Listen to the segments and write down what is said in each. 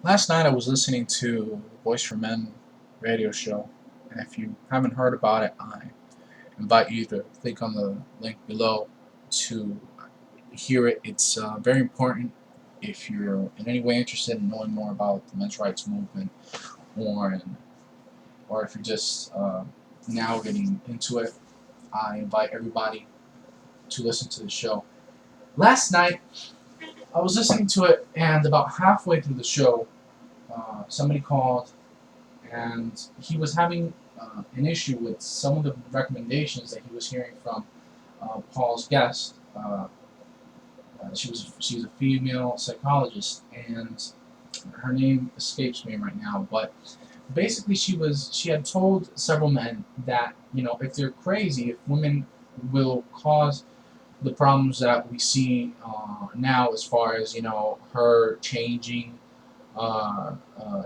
Last night I was listening to Voice for Men radio show, and if you haven't heard about it, I invite you to click on the link below to hear it. It's very important if you're in any way interested in knowing more about the men's rights movement, or or if you're just now getting into it. I invite everybody to listen to the show. Last night I was listening to it, and about halfway through the show, somebody called and he was having an issue with some of the recommendations that he was hearing from Paul's guest. She's a female psychologist, and her name escapes me right now. But basically, she had told several men that if they're crazy, if women will cause the problems that we see now, as far as her changing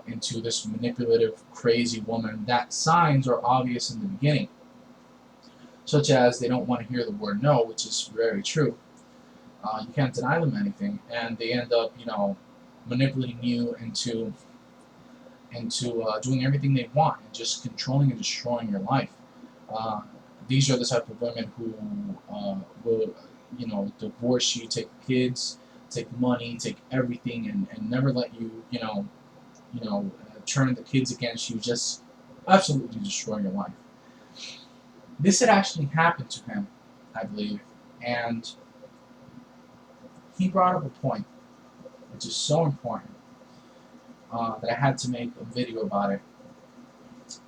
into this manipulative, crazy woman, that signs are obvious in the beginning, such as they don't want to hear the word no, which is very true. You can't deny them anything, and they end up, manipulating you into doing everything they want and just controlling and destroying your life. Uh, these are the type of women who will, divorce you, take kids, take money, take everything, and never let you, turn the kids against you, just absolutely destroy your life. This had actually happened to him, I believe, and he brought up a point which is so important that I had to make a video about it,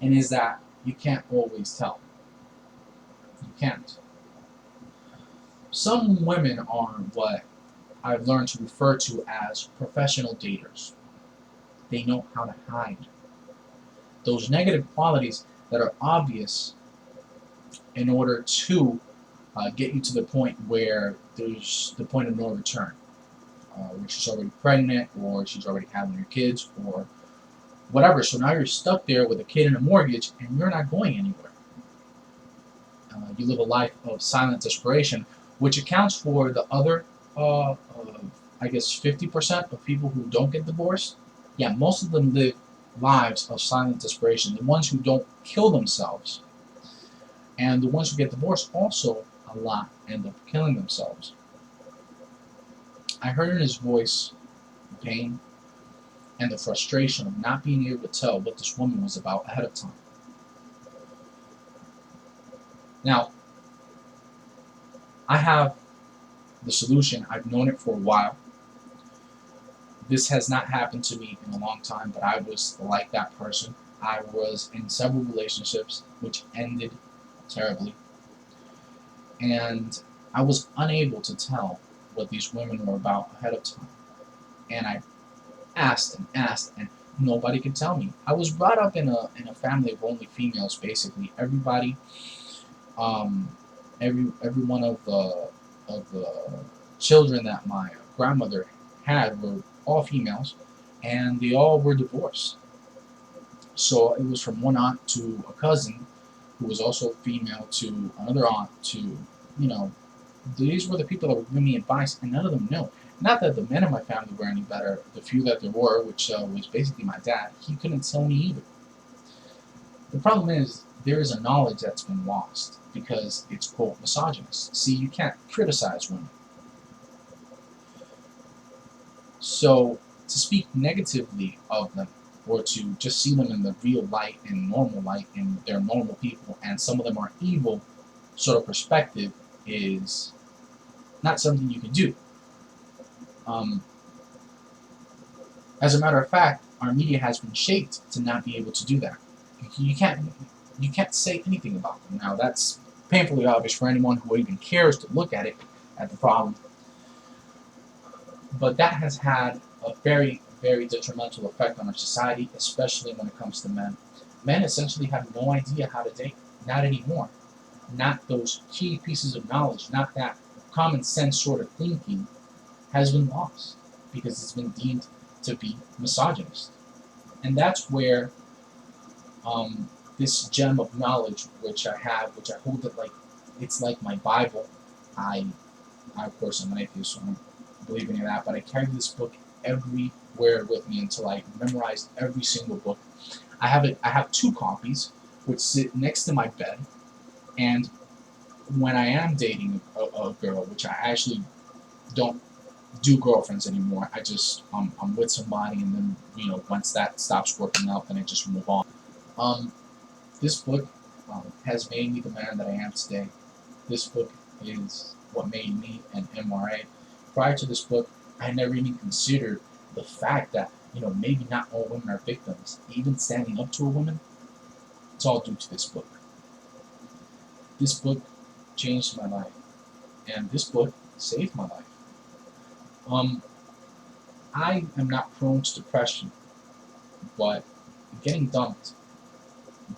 and is that you can't always tell. You can't. Some women are what I've learned to refer to as professional daters. They know how to hide those negative qualities that are obvious in order to get you to the point where there's the point of no return, where she's already pregnant, or she's already having your kids, or whatever. So now you're stuck there with a kid and a mortgage, and you're not going anywhere. You live a life of silent desperation, which accounts for the other, I guess, 50% of people who don't get divorced. Yeah, most of them live lives of silent desperation. The ones who don't kill themselves, and the ones who get divorced also a lot end up killing themselves. I heard in his voice the pain and the frustration of not being able to tell what this woman was about ahead of time. Now, I have the solution. I've known it for a while. This has not happened to me in a long time, but I was like that person. I was in several relationships which ended terribly, and I was unable to tell what these women were about ahead of time. And I asked and asked, and nobody could tell me. I was brought up in a family of only females. Basically, everybody, um, every one of the children that my grandmother had were all females, and they all were divorced. So it was from one aunt to a cousin who was also female to another aunt to, you know, these were the people that were giving me advice, and none of them knew. Not that the men in my family were any better. The few that there were, which was basically my dad, he couldn't tell me either. The problem is there is a knowledge that's been lost because it's quote misogynist. See, you can't criticize women. So to speak negatively of them, or to just see them in the real light and normal light, and they're normal people, and some of them are evil, sort of perspective, is not something you can do. Um, as a matter of fact, our media has been shaped to not be able to do that. You can't you can't say anything about them. Now that's painfully obvious for anyone who even cares to look at it, at the problem. But that has had a very, very detrimental effect on our society, especially when it comes to men. Men essentially have no idea how to date. Not anymore. Not those key pieces of knowledge, not that common sense sort of thinking has been lost because it's been deemed to be misogynist. And that's where this gem of knowledge, which I have, which I hold it like it's like my Bible. I of course, am an atheist, so I don't believe any of that, but I carry this book everywhere with me until I memorized every single book. I have it. I have 2 copies, which sit next to my bed. And when I am dating a girl, which I actually don't do girlfriends anymore, I'm with somebody, and then once that stops working out, then I just move on. Um, this book has made me the man that I am today. This book is what made me an MRA. Prior to this book, I never even considered the fact that maybe not all women are victims. Even standing up to a woman, it's all due to this book. This book changed my life, and this book saved my life. Um, I am not prone to depression, but getting dumped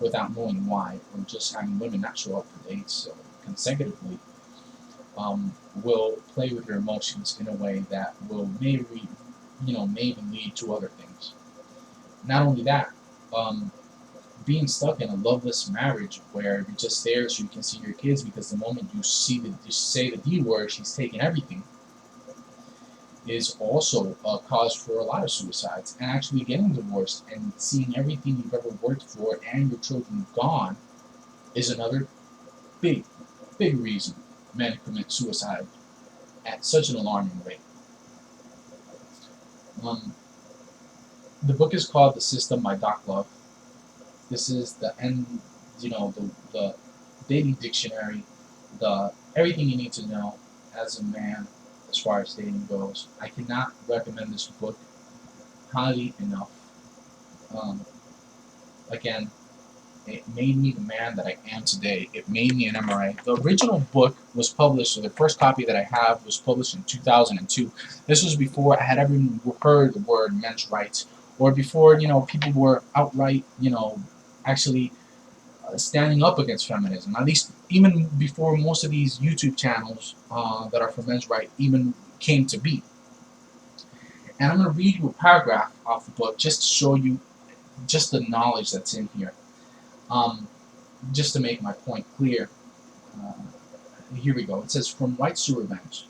without knowing why, or just having women not show up for dates consecutively, will play with your emotions in a way that will maybe lead to other things. Not only that, being stuck in a loveless marriage where you're just there so you can see your kids, because the moment you say the D word, she's taking everything, is also a cause for a lot of suicides. And actually getting divorced and seeing everything you've ever worked for and your children gone is another big reason men commit suicide at such an alarming rate. The book is called The System by Doc Love. This is the end, the dating dictionary, the everything you need to know as a man as far as dating goes. I cannot recommend this book highly enough. Again, it made me the man that I am today. It made me an MRA. The original book was published, so the first copy that I have was published in 2002. This was before I had ever even heard the word men's rights, or before people were outright actually standing up against feminism. At least even before most of these YouTube channels that are for men's rights even came to be. And I'm going to read you a paragraph off the book just to show you just the knowledge that's in here. Just to make my point clear, here we go. It says, "From Rights to Revenge.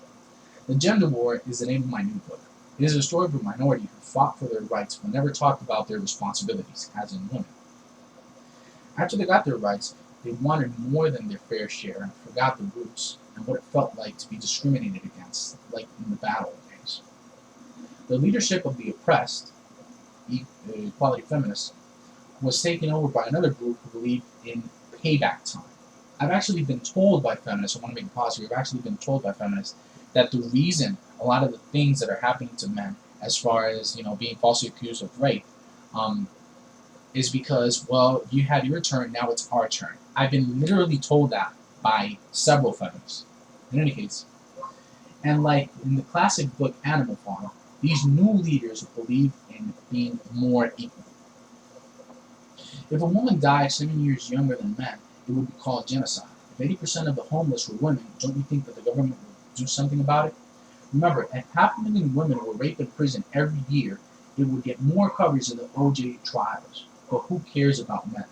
The Gender War is the name of my new book. It is a story of a minority who fought for their rights but never talked about their responsibilities, as in women. After they got their rights, they wanted more than their fair share and forgot the roots and what it felt like to be discriminated against, like in the battle days. The leadership of the oppressed, equality feminists, was taken over by another group who believed in payback time. I've actually been told by feminists, I want to make it positive, I've actually been told by feminists that the reason a lot of the things that are happening to men, as far as being falsely accused of rape, is because, well, you had your turn, now it's our turn. I've been literally told that by several feminists. In any case, and like in the classic book Animal Farm, these new leaders believe in being more equal. If a woman died 7 years younger than men, it would be called genocide. If 80% of the homeless were women, don't you think that the government would do something about it? Remember, if 500,000 women were raped in prison every year, it would get more coverage in the OJ trials. But who cares about men?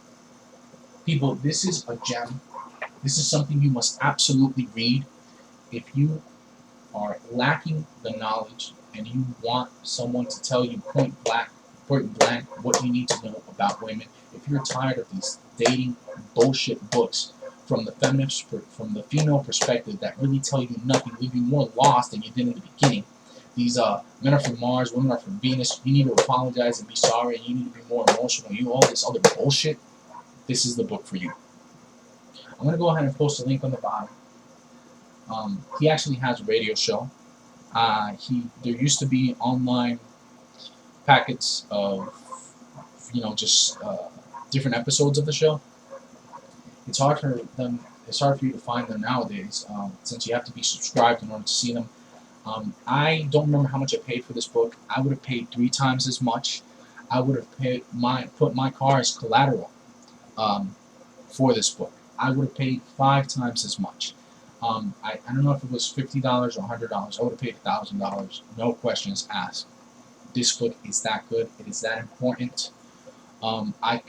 People, this is a gem. This is something you must absolutely read. If you are lacking the knowledge and you want someone to tell you point blank what you need to know about women, if you're tired of these dating bullshit books from the female perspective that really tell you nothing, leave you more lost than you did in the beginning. These men are from Mars, women are from Venus. You need to apologize and be sorry, and you need to be more emotional. You all this other bullshit. This is the book for you. I'm gonna go ahead and post a link on the bottom. He actually has a radio show. There used to be online packets of just different episodes of the show. It's hard for you to find them nowadays, since you have to be subscribed in order to see them. I don't remember how much I paid for this book. I would have paid 3 times as much. I would have put my car as collateral for this book. I would have paid 5 times as much. I don't know if it was $50 or $100. I would have paid $1,000. No questions asked. This book is that good. It is that important. I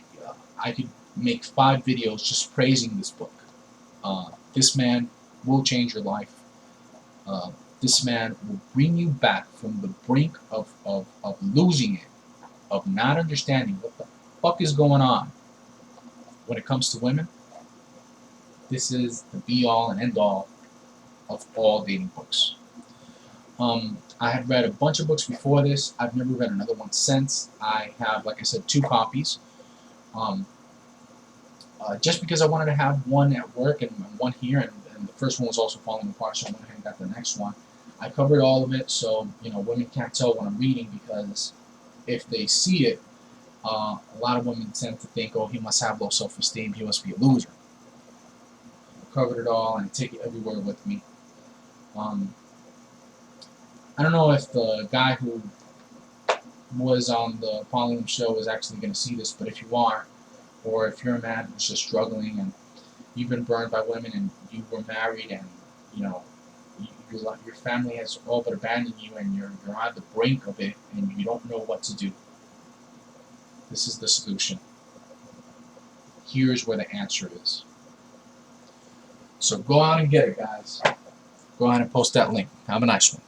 could make 5 videos just praising this book. This man will change your life. This man will bring you back from the brink of losing it, of not understanding what the fuck is going on when it comes to women, this is the be-all and end-all of all dating books. I had read a bunch of books before this. I've never read another one since. I have, like I said, 2 copies. Just because I wanted to have one at work and one here, and the first one was also falling apart, so I went ahead and got the next one. I covered all of it, so women can't tell what I'm reading, because if they see it, a lot of women tend to think, oh, he must have low self-esteem, he must be a loser. I covered it all, and I take it everywhere with me. I don't know if the guy who was on the following show is actually going to see this, but if you are, or if you're a man who's just struggling and you've been burned by women and you were married and your family has all but abandoned you and you're on the brink of it and you don't know what to do, this is the solution. Here's where the answer is. So go out and get it, guys. Go ahead and post that link. Have a nice one.